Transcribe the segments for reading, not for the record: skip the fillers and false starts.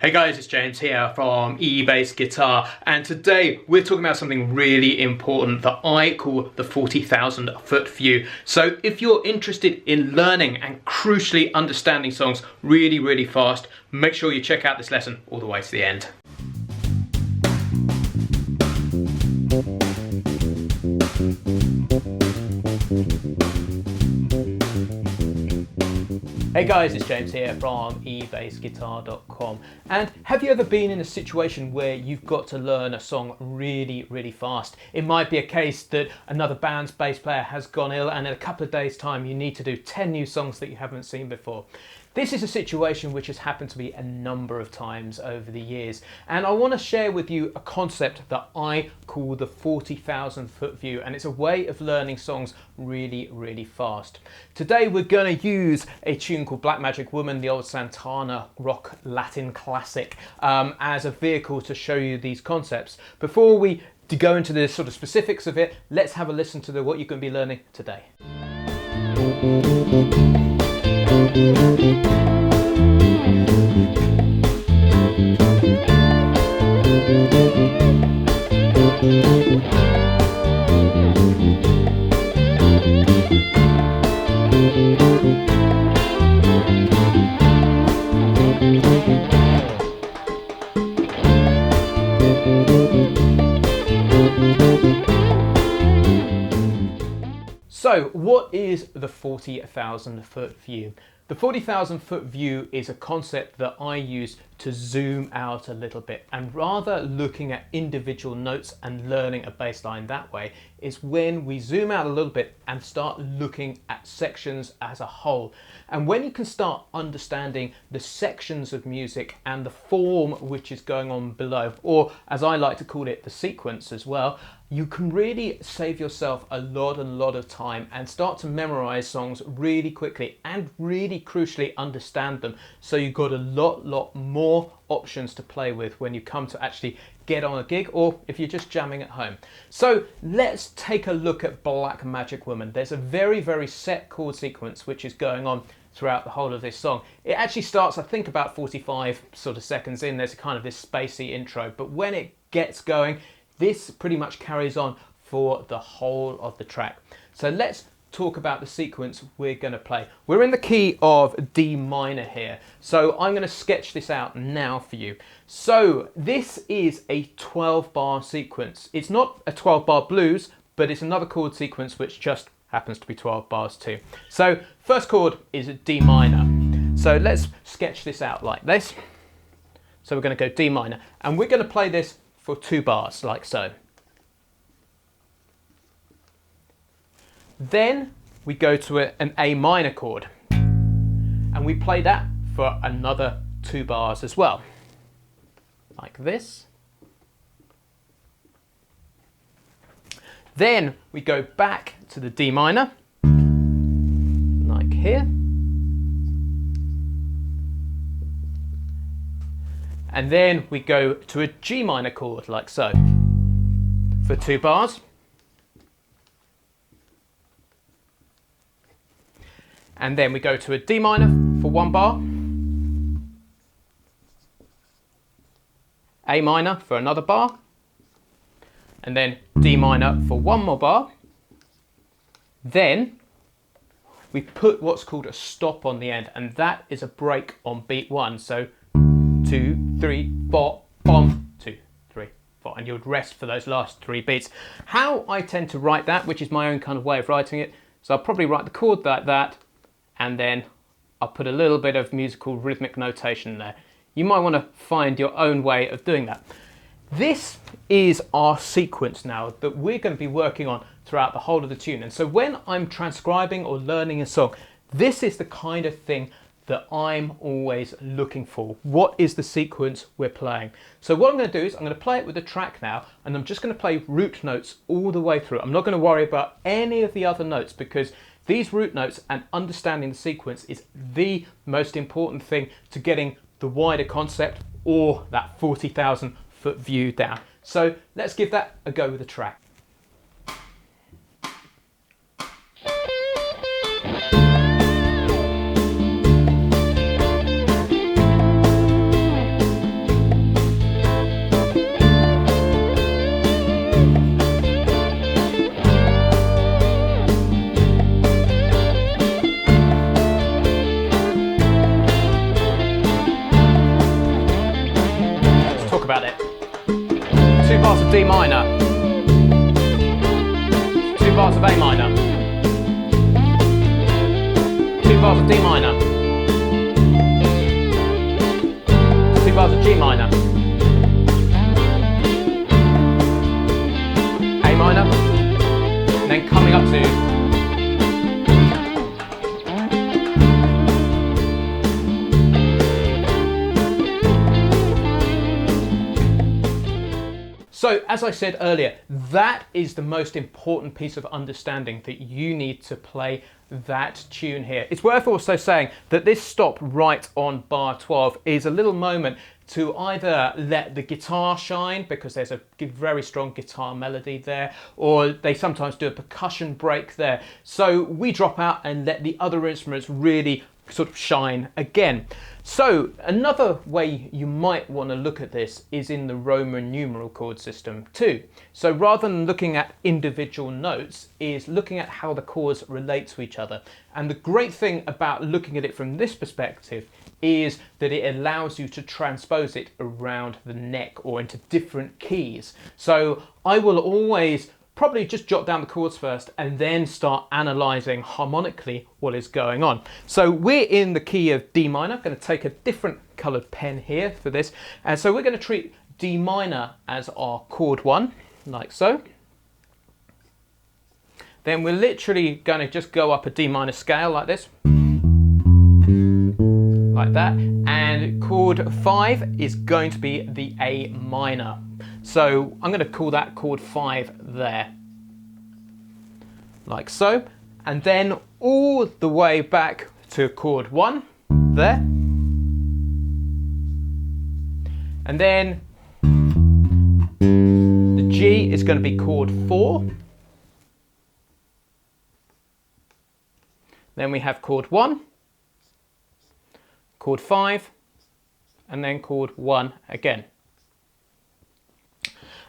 Hey guys, it's James here from eBassGuitar, and today we're talking about something really important that I call the 40,000 foot view. So if you're interested in learning and crucially understanding songs really fast, make sure you check out this lesson all the way to the end. Hey guys, it's James here from eBassGuitar.com, and have you ever been in a situation where you've got to learn a song really fast? It might be a case that another band's bass player has gone ill and in a couple of days time you need to do 10 new songs that you haven't seen before. This is a situation which has happened to me a number of times over the years, and I want to share with you a concept that I call the 40,000 foot view, and it's a way of learning songs really fast. Today we're going to use a tune called Black Magic Woman, the old Santana rock Latin classic, as a vehicle to show you these concepts. Before we go into the sort of specifics of it, let's have a listen to what you're going to be learning today. So what is the 40,000 foot view? The 40,000 foot view is a concept that I use to zoom out a little bit, and rather looking at individual notes and learning a bass line that way is when we zoom out a little bit and start looking at sections as a whole. And when you can start understanding the sections of music and the form which is going on below, or as I like to call it, the sequence as well, you can really save yourself a lot of time and start to memorize songs really quickly and really crucially understand them. So you've got a lot more options to play with when you come to actually get on a gig, or if you're just jamming at home. So let's take a look at Black Magic Woman. There's a very set chord sequence which is going on throughout the whole of this song. It actually starts, I think, about 45 sort of seconds in. There's kind of this spacey intro, but when it gets going, this pretty much carries on for the whole of the track. So let's talk about the sequence we're going to play. We're in the key of D minor here, so I'm going to sketch this out now for you. So this is a 12 bar sequence. It's not a 12 bar blues, but it's another chord sequence which just happens to be 12 bars too. So first chord is a D minor. So let's sketch this out like this. So we're going to go D minor, and we're going to play this for 2 bars like so. Then we go to an A minor chord, and we play that for another 2 bars as well, like this. Then we go back to the D minor, like here. And then we go to a G minor chord, like so, for 2 bars. And then we go to a D minor for 1 bar, A minor for another bar, and then D minor for 1 more bar. Then we put what's called a stop on the end, and that is a break on beat 1. So 2, 3, 4, bom, 2, 3, 4, and you would rest for those last 3 beats. How I tend to write that, which is my own kind of way of writing it, so I'll probably write the chord like that, and then I'll put a little bit of musical rhythmic notation there. You might want to find your own way of doing that. This is our sequence now that we're going to be working on throughout the whole of the tune. And so when I'm transcribing or learning a song, this is the kind of thing that I'm always looking for. What is the sequence we're playing? So what I'm going to do is I'm going to play it with the track now, and I'm just going to play root notes all the way through. I'm not going to worry about any of the other notes, because these root notes and understanding the sequence is the most important thing to getting the wider concept, or that 40,000 foot view down. So let's give that a go with the track. about it. 2 bars of D minor, 2 bars of A minor, 2 bars of D minor, 2 bars of G minor, A minor, and then coming up to So, as I said earlier, that is the most important piece of understanding, that you need to play that tune here. It's worth also saying that this stop right on bar 12 is a little moment to either let the guitar shine, because there's a very strong guitar melody there, or they sometimes do a percussion break there. So we drop out and let the other instruments really sort of shine again. So another way you might want to look at this is in the Roman numeral chord system too. So rather than looking at individual notes, is looking at how the chords relate to each other. And the great thing about looking at it from this perspective is that it allows you to transpose it around the neck or into different keys. So I will always probably just jot down the chords first and then start analysing harmonically what is going on. So we're in the key of D minor. I'm going to take a different coloured pen here for this. And so we're going to treat D minor as our chord 1, like so. Then we're literally going to just go up a D minor scale like this. Like that. And chord 5 is going to be the A minor. So I'm going to call that chord 5 there, like so, and then all the way back to chord 1 there, and then the G is going to be chord 4, then we have chord 1, chord 5, and then chord 1 again.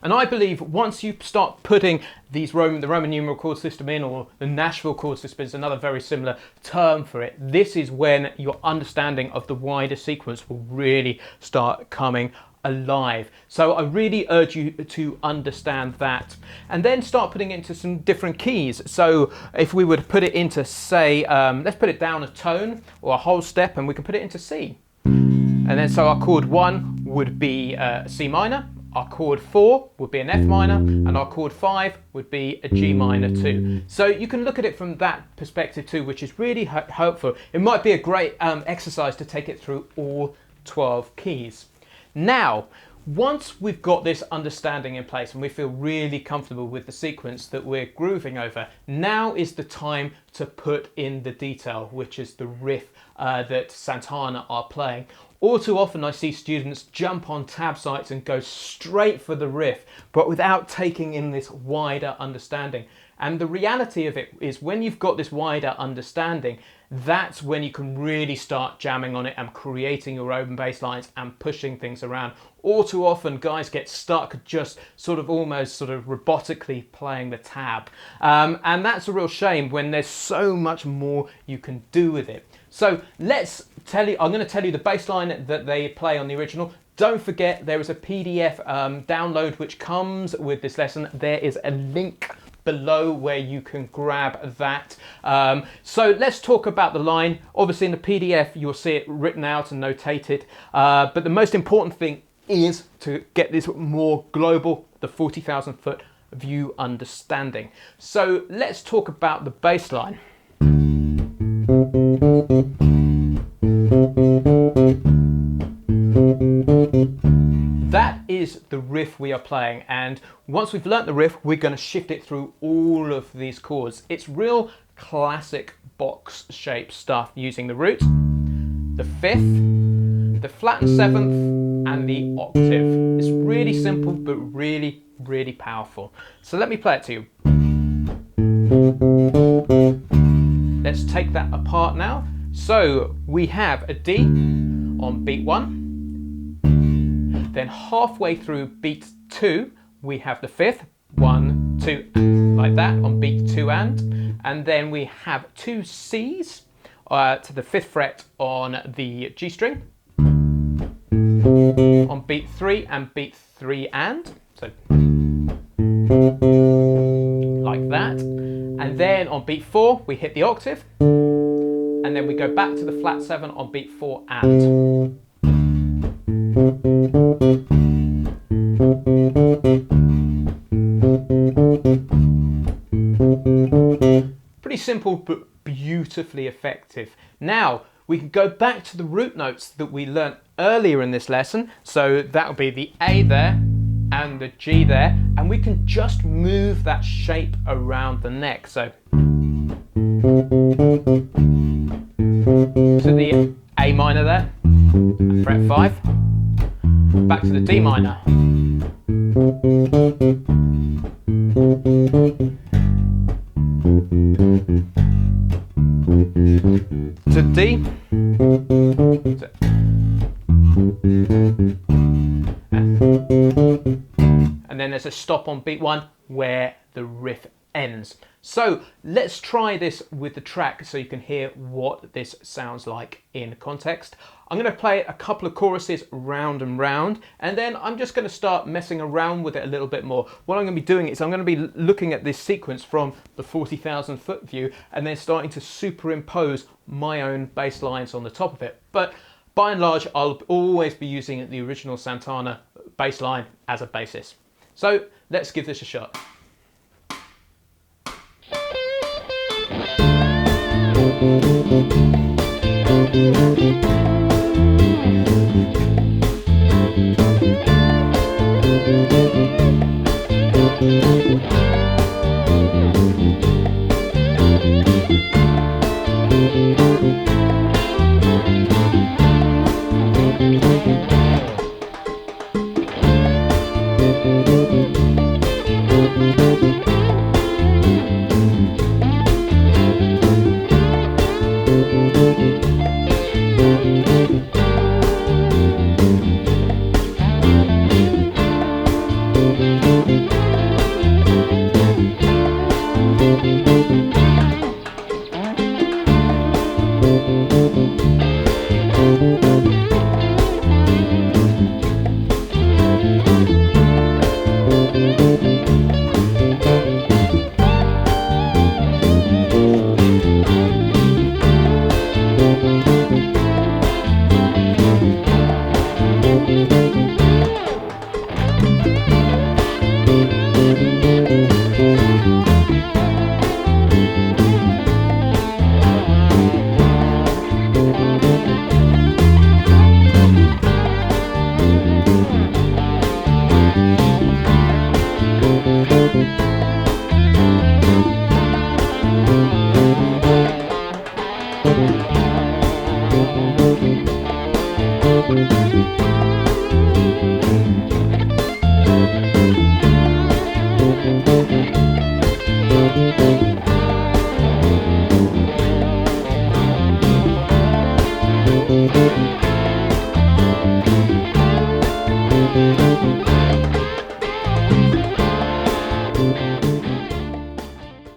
And I believe once you start putting the Roman numeral chord system in, or the Nashville chord system is another very similar term for it, this is when your understanding of the wider sequence will really start coming alive. So I really urge you to understand that. And then start putting it into some different keys. So if we were to put it into, say, let's put it down a tone or a whole step, and we can put it into C. And then so our chord 1 would be C minor. Our chord 4 would be an F minor, and our chord 5 would be a G minor too. So you can look at it from that perspective too, which is really helpful. It might be a great exercise to take it through all 12 keys. Now, once we've got this understanding in place and we feel really comfortable with the sequence that we're grooving over, now is the time to put in the detail, which is the riff that Santana are playing. All too often I see students jump on tab sites and go straight for the riff, but without taking in this wider understanding. And the reality of it is, when you've got this wider understanding, that's when you can really start jamming on it and creating your own bass lines and pushing things around. All too often guys get stuck just almost robotically playing the tab. And that's a real shame when there's so much more you can do with it. So I'm going to tell you the bass line that they play on the original. Don't forget, there is a PDF download which comes with this lesson. There is a link below where you can grab that. So let's talk about the line. Obviously in the PDF you'll see it written out and notated, but the most important thing is to get this more global, the 40,000 foot view understanding. So let's talk about the bass line. That is the riff we are playing, and once we've learnt the riff, we're going to shift it through all of these chords. It's real classic box shape stuff, using the root, the fifth, the flat and seventh, and the octave. It's really simple, but really, really powerful. So let me play it to you. Let's take that apart now. So we have a D on beat 1, then halfway through beat 2 we have the fifth, 1, 2, like that on beat 2, and then we have 2 C's to the 5th fret on the G string on beat 3 and beat 3 and, so like that. And then on beat 4 we hit the octave, and then we go back to the flat 7 on beat 4 and. Pretty simple but beautifully effective. Now we can go back to the root notes that we learnt earlier in this lesson. So that will be the A there and the G there, and we can just move that shape around the neck. So to the A minor there, fret 5, back to the D minor, to D, and then there's a stop on beat 1 where the riff ends. So let's try this with the track so you can hear what this sounds like in context. I'm going to play a couple of choruses round and round, and then I'm just going to start messing around with it a little bit more. What I'm going to be doing is I'm going to be looking at this sequence from the 40,000 foot view and then starting to superimpose my own bass lines on the top of it. But by and large, I'll always be using the original Santana bass line as a basis. So let's give this a shot.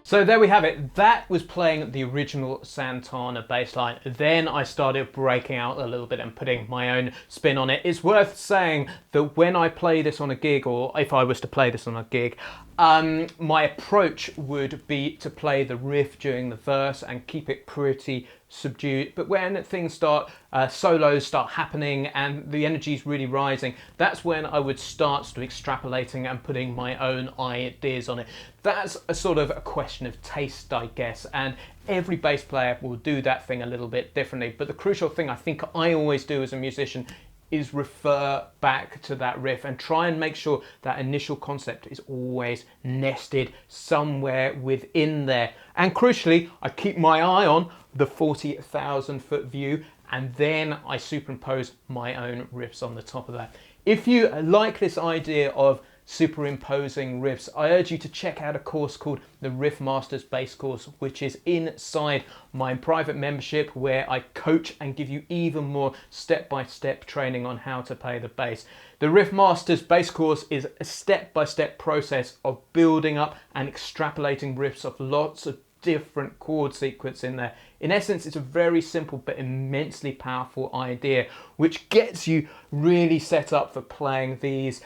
So there we have it. That was playing the original Santana bass line. Then I started breaking out a little bit and putting my own spin on it. It's worth saying that when I play this on a gig, or if I was to play this on a gig, my approach would be to play the riff during the verse and keep it pretty subdued. But when things start, solos start happening and the energy is really rising, that's when I would start extrapolating and putting my own ideas on it. That's a sort of a question of taste, I guess, and every bass player will do that thing a little bit differently. But the crucial thing I think I always do as a musician is refer back to that riff and try and make sure that initial concept is always nested somewhere within there. And crucially, I keep my eye on the 40,000 foot view, and then I superimpose my own riffs on the top of that. If you like this idea of superimposing riffs, I urge you to check out a course called the Riff Masters Bass Course, which is inside my private membership, where I coach and give you even more step-by-step training on how to play the bass. The Riff Masters Bass Course is a step-by-step process of building up and extrapolating riffs of lots of different chord sequence in there. In essence, it's a very simple but immensely powerful idea which gets you really set up for playing these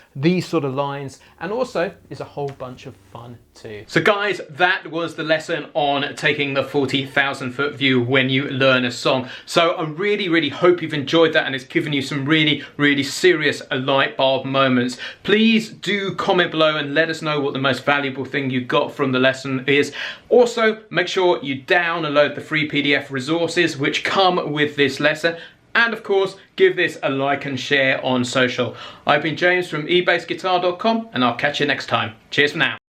sort of lines, and also is a whole bunch of fun too. So guys, that was the lesson on taking the 40,000 foot view when you learn a song. So I really hope you've enjoyed that and it's given you some really serious light bulb moments. Please do comment below and let us know what the most valuable thing you got from the lesson is. Also, make sure you download the free PDF resources which come with this lesson. And of course, give this a like and share on social. I've been James from eBassGuitar.com and I'll catch you next time. Cheers for now.